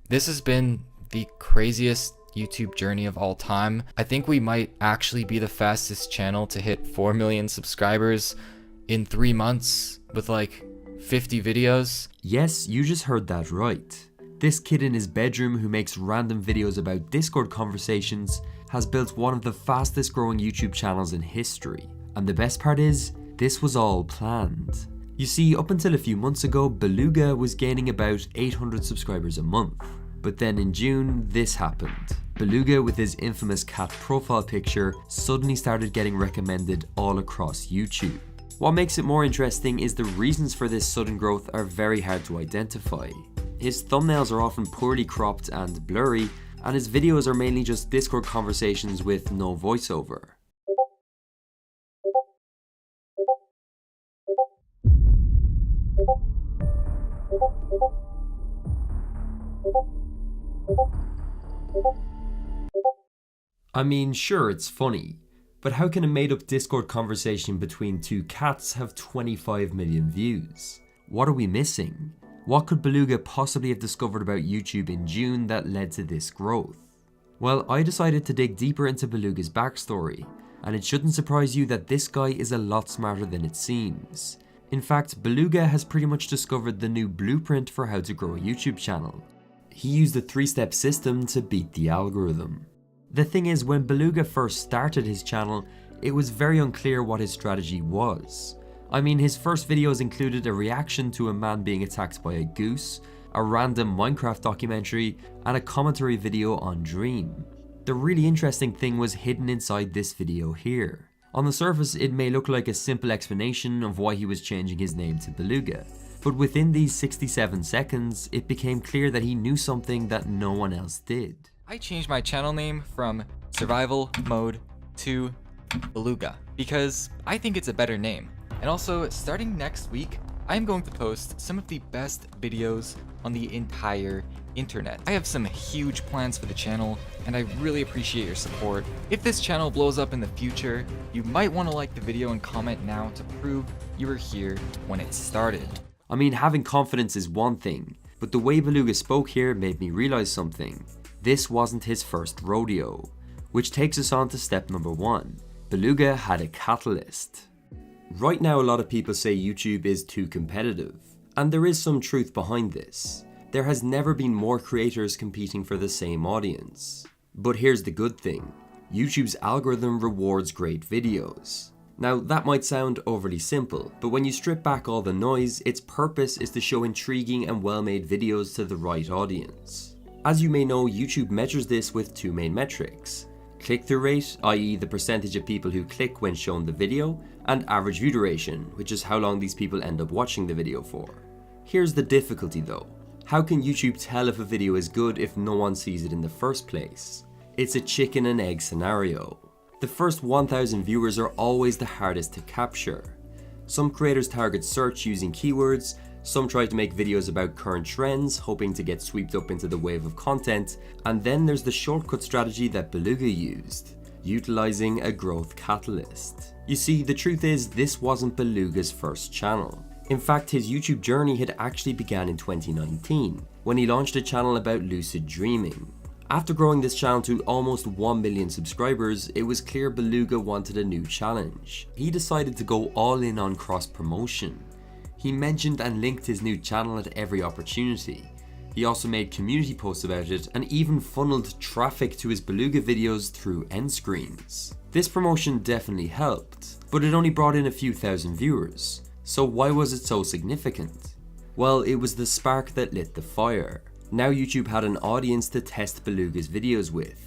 This has been the craziest YouTube journey of all time. I think we might actually be the fastest channel to hit 4 million subscribers in 3 months with like 50 videos. Yes, you just heard that right. This kid in his bedroom who makes random videos about Discord conversations has built one of the fastest growing YouTube channels in history. And the best part is, this was all planned. You see, up until a few months ago, Beluga was gaining about 800 subscribers a month. But then in June, this happened. Beluga, with his infamous cat profile picture, suddenly started getting recommended all across YouTube. What makes it more interesting is the reasons for this sudden growth are very hard to identify. His thumbnails are often poorly cropped and blurry, and his videos are mainly just Discord conversations with no voiceover. I mean, sure, it's funny, but how can a made-up Discord conversation between two cats have 25 million views? What are we missing? What could Beluga possibly have discovered about YouTube in June that led to this growth? Well, I decided to dig deeper into Beluga's backstory, and it shouldn't surprise you that this guy is a lot smarter than it seems. In fact, Beluga has pretty much discovered the new blueprint for how to grow a YouTube channel. He used a 3-step system to beat the algorithm. The thing is, when Beluga first started his channel, it was very unclear what his strategy was. I mean, his first videos included a reaction to a man being attacked by a goose, a random Minecraft documentary, and a commentary video on Dream. The really interesting thing was hidden inside this video here. On the surface, it may look like a simple explanation of why he was changing his name to Beluga, but within these 67 seconds, it became clear that he knew something that no one else did. I changed my channel name from Survival Mode to Beluga because I think it's a better name. And also, starting next week, I'm going to post some of the best videos on the entire internet. I have some huge plans for the channel, and I really appreciate your support. If this channel blows up in the future, you might want to like the video and comment now to prove you were here when it started. I mean, having confidence is one thing, but the way Beluga spoke here made me realize something. This wasn't his first rodeo. Which takes us on to step number 1. Beluga had a catalyst. Right now, a lot of people say YouTube is too competitive, and there is some truth behind this. There has never been more creators competing for the same audience. But here's the good thing. YouTube's algorithm rewards great videos. Now, that might sound overly simple, but when you strip back all the noise, its purpose is to show intriguing and well-made videos to the right audience. As you may know, YouTube measures this with 2 main metrics. Click-through rate, i.e. the percentage of people who click when shown the video, and average view duration, which is how long these people end up watching the video for. Here's the difficulty though. How can YouTube tell if a video is good if no one sees it in the first place? It's a chicken and egg scenario. The first 1,000 viewers are always the hardest to capture. Some creators target search using keywords, some try to make videos about current trends, hoping to get swept up into the wave of content, and then there's the shortcut strategy that Beluga used, utilizing a growth catalyst. You see, the truth is, this wasn't Beluga's first channel. In fact, his YouTube journey had actually began in 2019, when he launched a channel about lucid dreaming. After growing this channel to almost 1 million subscribers, it was clear Beluga wanted a new challenge. He decided to go all in on cross-promotion. He mentioned and linked his new channel at every opportunity. He also made community posts about it and even funneled traffic to his Beluga videos through end screens. This promotion definitely helped, but it only brought in a few thousand viewers. So why was it so significant? Well, it was the spark that lit the fire. Now YouTube had an audience to test Beluga's videos with.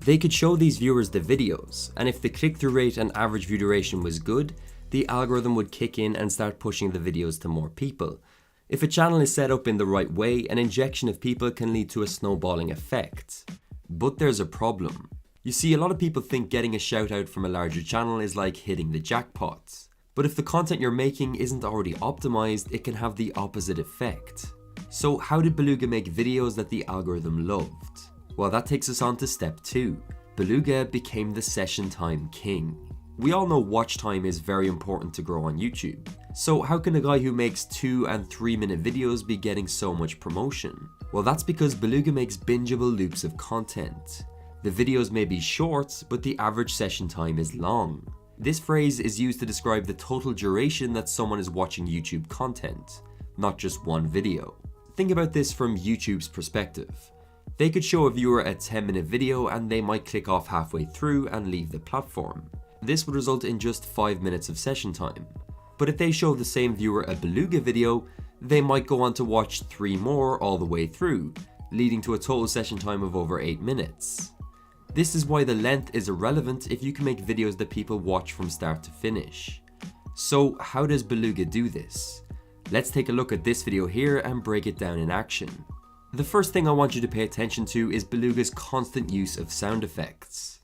They could show these viewers the videos, and if the click-through rate and average view duration was good, the algorithm would kick in and start pushing the videos to more people. If a channel is set up in the right way, an injection of people can lead to a snowballing effect. But there's a problem. You see, a lot of people think getting a shout out from a larger channel is like hitting the jackpot. But if the content you're making isn't already optimized, it can have the opposite effect. So how did Beluga make videos that the algorithm loved? Well, that takes us on to step 2. Beluga became the session time king. We all know watch time is very important to grow on YouTube. So how can a guy who makes 2 and 3 minute videos be getting so much promotion? Well, that's because Beluga makes bingeable loops of content. The videos may be short, but the average session time is long. This phrase is used to describe the total duration that someone is watching YouTube content, not just one video. Think about this from YouTube's perspective. They could show a viewer a 10-minute video and they might click off halfway through and leave the platform. This would result in just 5 minutes of session time. But if they show the same viewer a Beluga video, they might go on to watch 3 more all the way through, leading to a total session time of over 8 minutes. This is why the length is irrelevant if you can make videos that people watch from start to finish. So how does Beluga do this? Let's take a look at this video here and break it down in action. The first thing I want you to pay attention to is Beluga's constant use of sound effects.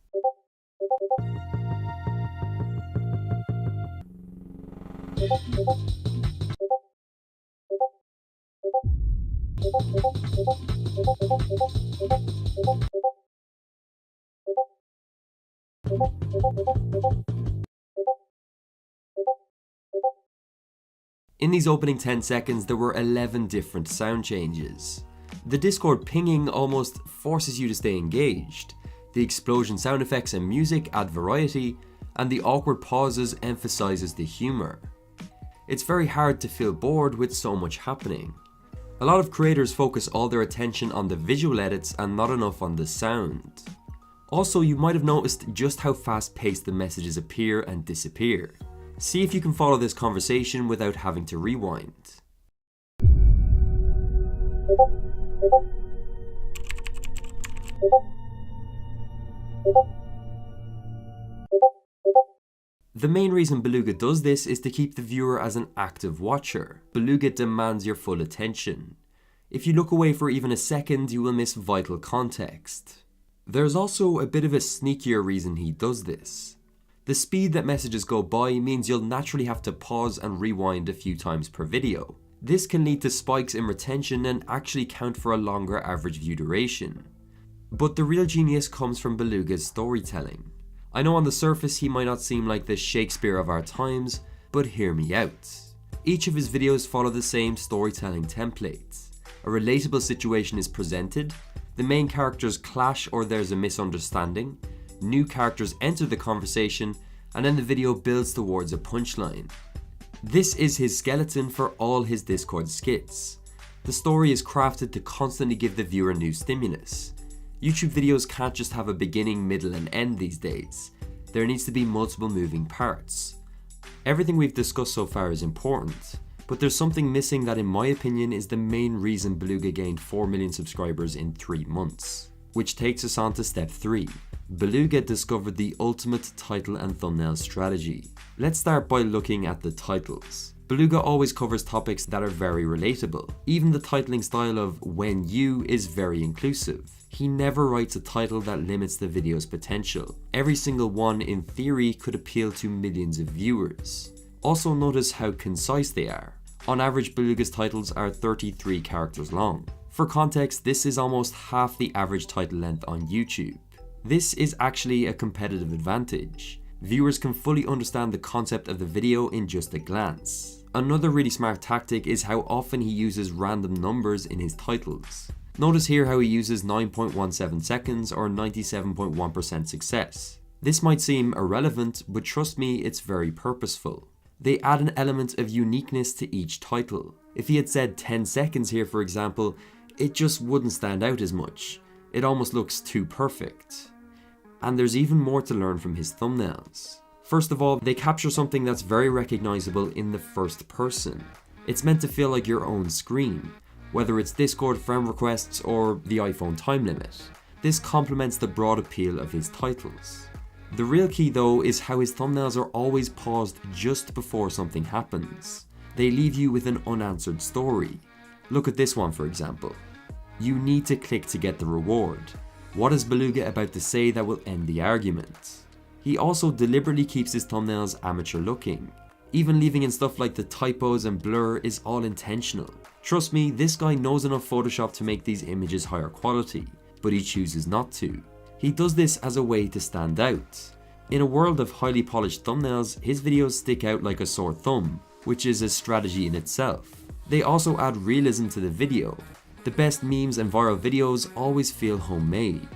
In these opening 10 seconds, there were 11 different sound changes. The Discord pinging almost forces you to stay engaged. The explosion sound effects and music add variety, and the awkward pauses emphasizes the humor. It's very hard to feel bored with so much happening. A lot of creators focus all their attention on the visual edits and not enough on the sound. Also, you might have noticed just how fast-paced the messages appear and disappear. See if you can follow this conversation without having to rewind. The main reason Beluga does this is to keep the viewer as an active watcher. Beluga demands your full attention. If you look away for even a second, you will miss vital context. There's also a bit of a sneakier reason he does this. The speed that messages go by means you'll naturally have to pause and rewind a few times per video. This can lead to spikes in retention and actually count for a longer average view duration. But the real genius comes from Beluga's storytelling. I know on the surface he might not seem like the Shakespeare of our times, but hear me out. Each of his videos follow the same storytelling template. A relatable situation is presented, the main characters clash or there's a misunderstanding, new characters enter the conversation, and then the video builds towards a punchline. This is his skeleton for all his Discord skits. The story is crafted to constantly give the viewer new stimulus. YouTube videos can't just have a beginning, middle, and end these days. There needs to be multiple moving parts. Everything we've discussed so far is important, but there's something missing that in my opinion is the main reason Beluga gained 4 million subscribers in 3 months. Which takes us on to step 3. Beluga discovered the ultimate title and thumbnail strategy. Let's start by looking at the titles. Beluga always covers topics that are very relatable. Even the titling style of When You is very inclusive. He never writes a title that limits the video's potential. Every single one in theory could appeal to millions of viewers. Also notice how concise they are. On average, Beluga's titles are 33 characters long. For context, this is almost half the average title length on YouTube. This is actually a competitive advantage. Viewers can fully understand the concept of the video in just a glance. Another really smart tactic is how often he uses random numbers in his titles. Notice here how he uses 9.17 seconds or 97.1% success. This might seem irrelevant, but trust me, it's very purposeful. They add an element of uniqueness to each title. If he had said 10 seconds here, for example, it just wouldn't stand out as much. It almost looks too perfect. And there's even more to learn from his thumbnails. First of all, they capture something that's very recognizable in the first person. It's meant to feel like your own screen, whether it's Discord friend requests or the iPhone time limit. This complements the broad appeal of his titles. The real key though is how his thumbnails are always paused just before something happens. They leave you with an unanswered story. Look at this one for example. You need to click to get the reward. What is Beluga about to say that will end the argument? He also deliberately keeps his thumbnails amateur looking. Even leaving in stuff like the typos and blur is all intentional. Trust me, this guy knows enough Photoshop to make these images higher quality, but he chooses not to. He does this as a way to stand out. In a world of highly polished thumbnails, his videos stick out like a sore thumb, which is a strategy in itself. They also add realism to the video. The best memes and viral videos always feel homemade.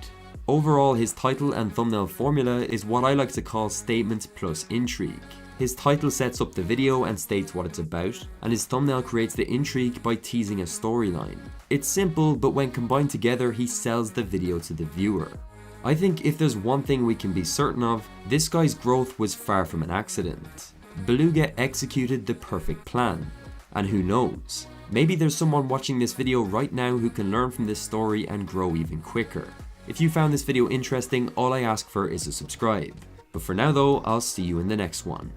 Overall, his title and thumbnail formula is what I like to call statement plus intrigue. His title sets up the video and states what it's about, and his thumbnail creates the intrigue by teasing a storyline. It's simple, but when combined together, he sells the video to the viewer. I think if there's one thing we can be certain of, this guy's growth was far from an accident. Beluga executed the perfect plan. And who knows, maybe there's someone watching this video right now who can learn from this story and grow even quicker. If you found this video interesting, all I ask for is a subscribe. But for now though, I'll see you in the next one.